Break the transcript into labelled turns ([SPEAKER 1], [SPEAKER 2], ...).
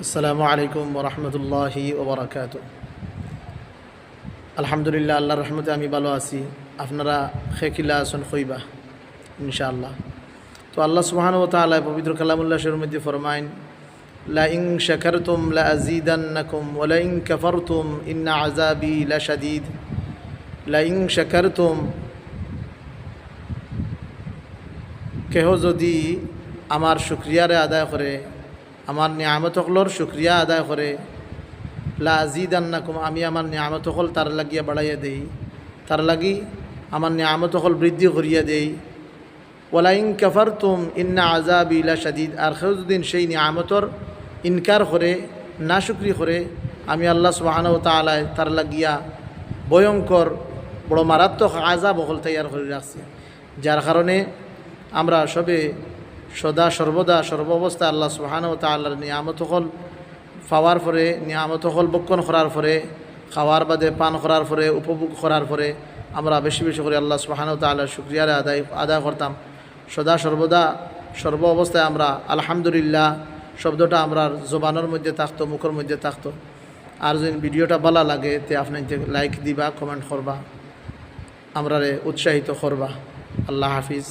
[SPEAKER 1] আসসালামু আলাইকুম ওরহমতুল্লাহি ওবরাকাতু। আলহামদুলিল্লাহ, আল্লাহর রহমতে আমি ভালো আছি। আপনারা খেকিলা আসন খইবা ইনশাআল্লাহ। তো আল্লাহ সুবহানাহু ওয়া তাআলা পবিত্র কালামুল্লাহ শরীফের মধ্যে ফরমায়েন, লা ইন শাকারতুম লা আযীদান্নাকুম ওয়া লা ইন কাফারতুম ইন্না আযাবি লাশাদীদ। লা ইন শাকারতুম, কেহ যদি আমার শুকরিয়ারে আদায় করে, আমার নিয়ামতগুলোর শুকরিয়া আদায় করে, লা আযীদান্নাকুম, আমি আমার নিয়ামতগুলো তার লাগিয়া বাড়াইয়া দেই, তার লাগি আমার নিয়ামতগুলো বৃদ্ধি করিয়া দেই। ওয়ালা ইন কাফারতুম ইন্না আযাবি লাশাদীদ, আর কেউ যদি সেই নিয়ামতর ইনকার করে, নাশুকরি করে, আমি আল্লাহ সুবহানাহু ওয়া তাআলা তার লাগিয়া ভয়ঙ্কর বড় মারাত্মক আযাব হল তৈয়ার করে রাখছি। যার কারণে আমরা সবে সদা সর্বদা সর্বাবস্থা আল্লাহ সুবহানাহু ওয়া তাআলার নিয়ামত হল পাওয়ার পরে, নিয়ামত হল বক্ষণ করার পরে, খাওয়ার বাদে পান করার পরে, উপভোগ করার পরে আমরা বেশি বেশি করে আল্লাহ সুবহানাহু ওয়া তাআলার শুকরিয়ারে আদায় করতাম। সদা সর্বদা সর্ব অবস্থায় আমরা আলহামদুলিল্লাহ শব্দটা আমরা জবানের মধ্যে থাকতো, মুখের মধ্যে থাকতো। আর যদি ভিডিওটা ভালো লাগে তে আপনি লাইক দিবা, কমেন্ট করবা, আমরা উৎসাহিত করবা। আল্লাহ হাফিজ।